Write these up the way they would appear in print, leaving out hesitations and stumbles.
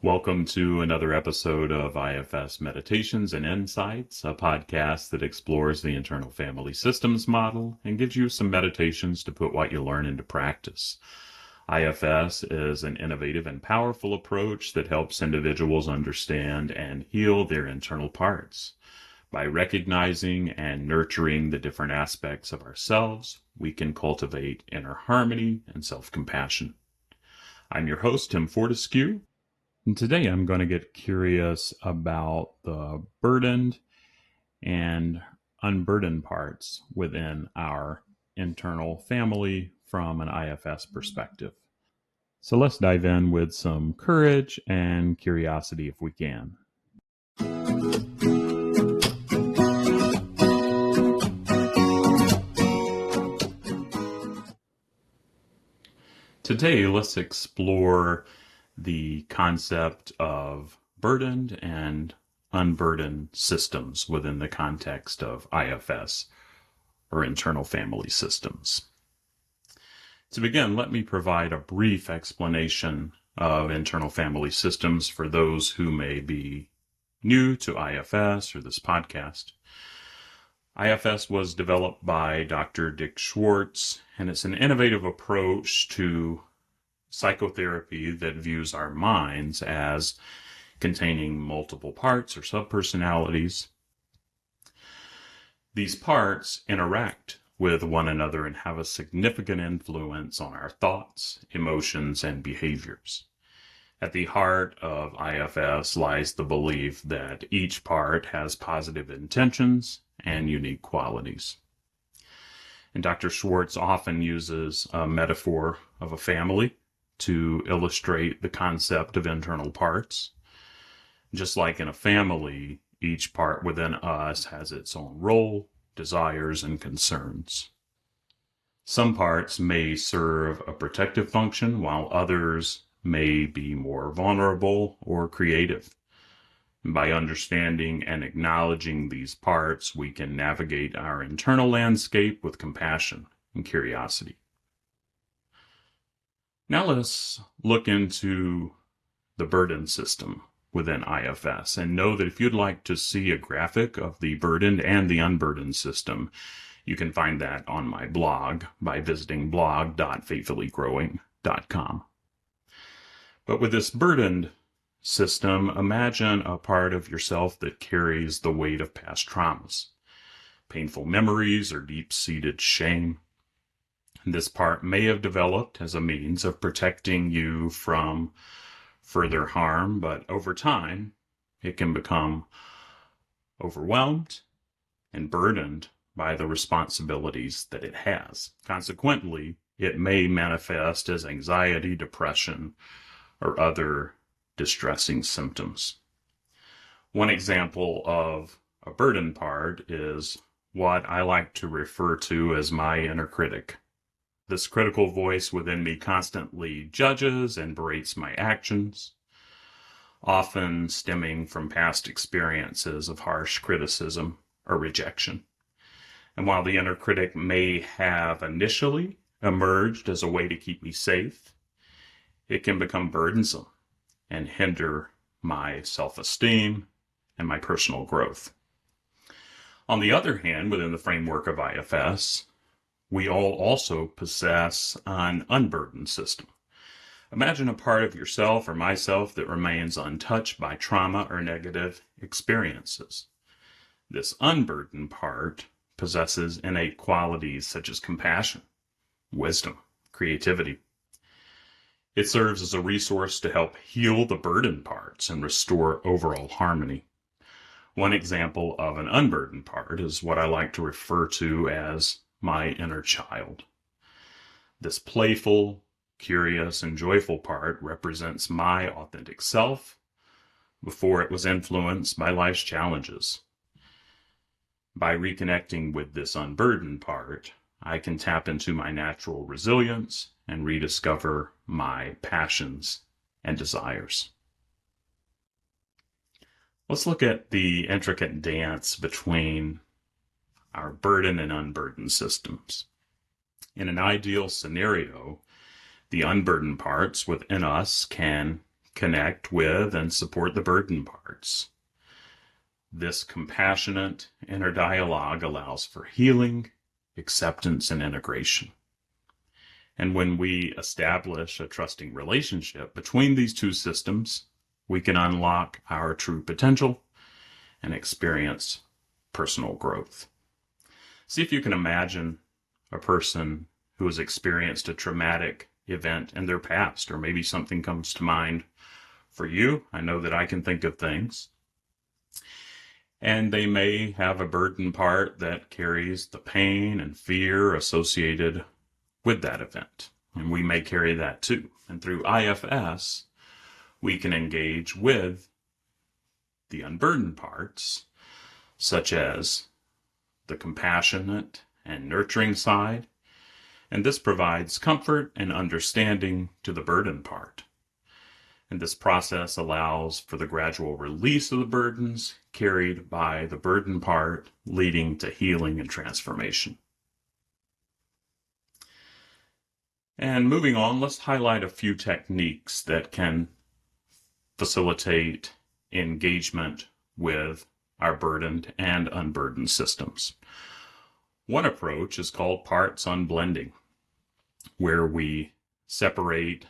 Welcome to another episode of IFS Meditations and Insights, a podcast that explores the internal family systems model and gives you some meditations to put what you learn into practice. IFS is an innovative and powerful approach that helps individuals understand and heal their internal parts. By recognizing and nurturing the different aspects of ourselves, we can cultivate inner harmony and self-compassion. I'm your host, Tim Fortescue. And today I'm going to get curious about the burdened and unburdened parts within our internal family from an IFS perspective. So let's dive in with some courage and curiosity if we can. Today, let's explore the concept of burdened and unburdened systems within the context of IFS, or internal family systems. To begin, let me provide a brief explanation of internal family systems for those who may be new to IFS or this podcast. IFS was developed by Dr. Dick Schwartz, and it's an innovative approach to psychotherapy that views our minds as containing multiple parts or subpersonalities. These parts interact with one another and have a significant influence on our thoughts, emotions, and behaviors. At the heart of IFS lies the belief that each part has positive intentions and unique qualities. And Dr. Schwartz often uses a metaphor of a family to illustrate the concept of internal parts. Just like in a family, each part within us has its own role, desires, and concerns. Some parts may serve a protective function, while others may be more vulnerable or creative. By understanding and acknowledging these parts, we can navigate our internal landscape with compassion and curiosity. Now let's look into the burden system within IFS, and know that if you'd like to see a graphic of the burdened and the unburdened system, you can find that on my blog by visiting blog.faithfullygrowing.com. But with this burdened system, imagine a part of yourself that carries the weight of past traumas, painful memories, or deep-seated shame. This part may have developed as a means of protecting you from further harm, but over time, it can become overwhelmed and burdened by the responsibilities that it has. Consequently, it may manifest as anxiety, depression, or other distressing symptoms. One example of a burdened part is what I like to refer to as my inner critic. This critical voice within me constantly judges and berates my actions, often stemming from past experiences of harsh criticism or rejection. And while the inner critic may have initially emerged as a way to keep me safe, it can become burdensome and hinder my self-esteem and my personal growth. On the other hand, within the framework of IFS, we all also possess an unburdened system. Imagine a part of yourself or myself that remains untouched by trauma or negative experiences. This unburdened part possesses innate qualities such as compassion, wisdom, creativity. It serves as a resource to help heal the burdened parts and restore overall harmony. One example of an unburdened part is what I like to refer to as my inner child. This playful, curious, and joyful part represents my authentic self before it was influenced by life's challenges. By reconnecting with this unburdened part, I can tap into my natural resilience and rediscover my passions and desires. Let's look at the intricate dance between our burden and unburdened systems. In an ideal scenario, the unburdened parts within us can connect with and support the burden parts. This compassionate inner dialogue allows for healing, acceptance, and integration. And when we establish a trusting relationship between these two systems, we can unlock our true potential and experience personal growth. See if you can imagine a person who has experienced a traumatic event in their past, or maybe something comes to mind for you. I know that I can think of things. And they may have a burden part that carries the pain and fear associated with that event. And we may carry that too. And through IFS, we can engage with the unburdened parts, such as the compassionate and nurturing side. And this provides comfort and understanding to the burden part. And this process allows for the gradual release of the burdens carried by the burden part, leading to healing and transformation. And moving on, let's highlight a few techniques that can facilitate engagement with our burdened and unburdened systems. One approach is called parts unblending, where we separate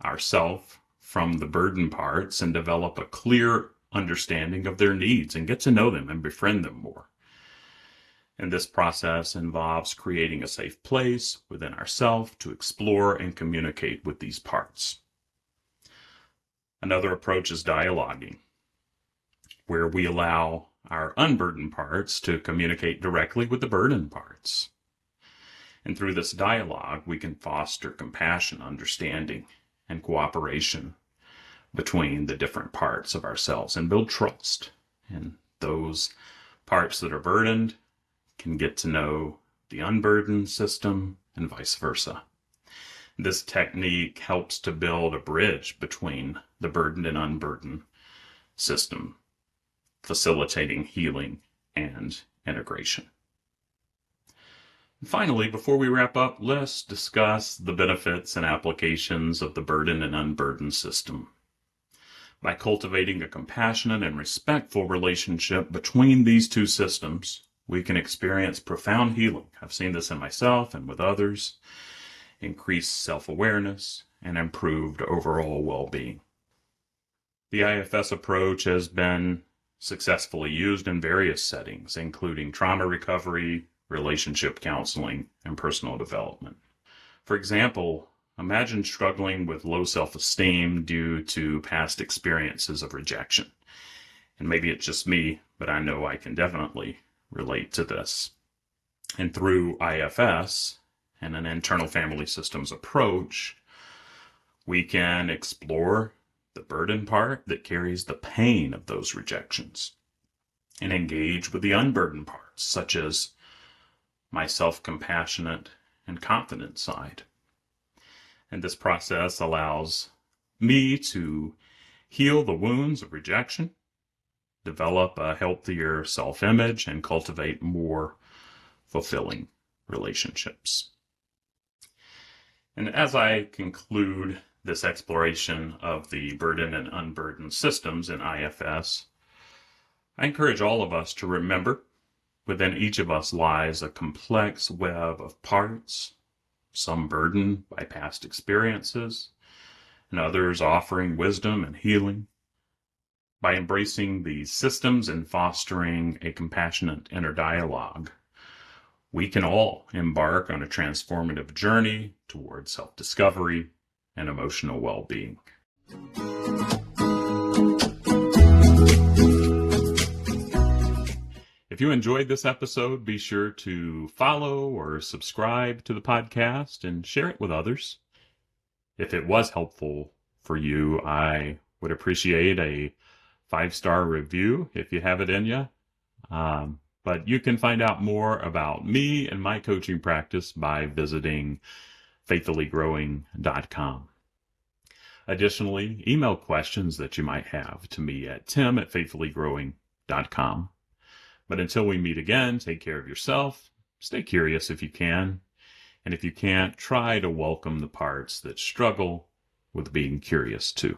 ourself from the burden parts and develop a clear understanding of their needs and get to know them and befriend them more. And this process involves creating a safe place within ourselves to explore and communicate with these parts. Another approach is dialoguing, where we allow our unburdened parts to communicate directly with the burdened parts. And through this dialogue, we can foster compassion, understanding, and cooperation between the different parts of ourselves and build trust. And those parts that are burdened can get to know the unburdened system and vice versa. This technique helps to build a bridge between the burdened and unburdened system, facilitating healing and integration. And finally, before we wrap up, let's discuss the benefits and applications of the burdened and unburdened system. By cultivating a compassionate and respectful relationship between these two systems, we can experience profound healing. I've seen this in myself and with others, increased self-awareness, and improved overall well-being. The IFS approach has been successfully used in various settings, including trauma recovery, relationship counseling, and personal development. For example, imagine struggling with low self-esteem due to past experiences of rejection. And maybe it's just me, but I know I can definitely relate to this. And through IFS and an internal family systems approach, we can explore the burden part that carries the pain of those rejections and engage with the unburdened parts, such as my self-compassionate and confident side. And this process allows me to heal the wounds of rejection, develop a healthier self-image, and cultivate more fulfilling relationships. And as I conclude this exploration of the burdened and unburdened systems in IFS, I encourage all of us to remember within each of us lies a complex web of parts, some burdened by past experiences, and others offering wisdom and healing. By embracing these systems and fostering a compassionate inner dialogue, we can all embark on a transformative journey towards self-discovery and emotional well-being. If you enjoyed this episode, be sure to follow or subscribe to the podcast and share it with others. If it was helpful for you, I would appreciate a 5-star review if you have it in you. But you can find out more about me and my coaching practice by visiting faithfullygrowing.com. Additionally, email questions that you might have to me at tim@faithfullygrowing.com. But until we meet again, take care of yourself, stay curious if you can, and if you can't, try to welcome the parts that struggle with being curious too.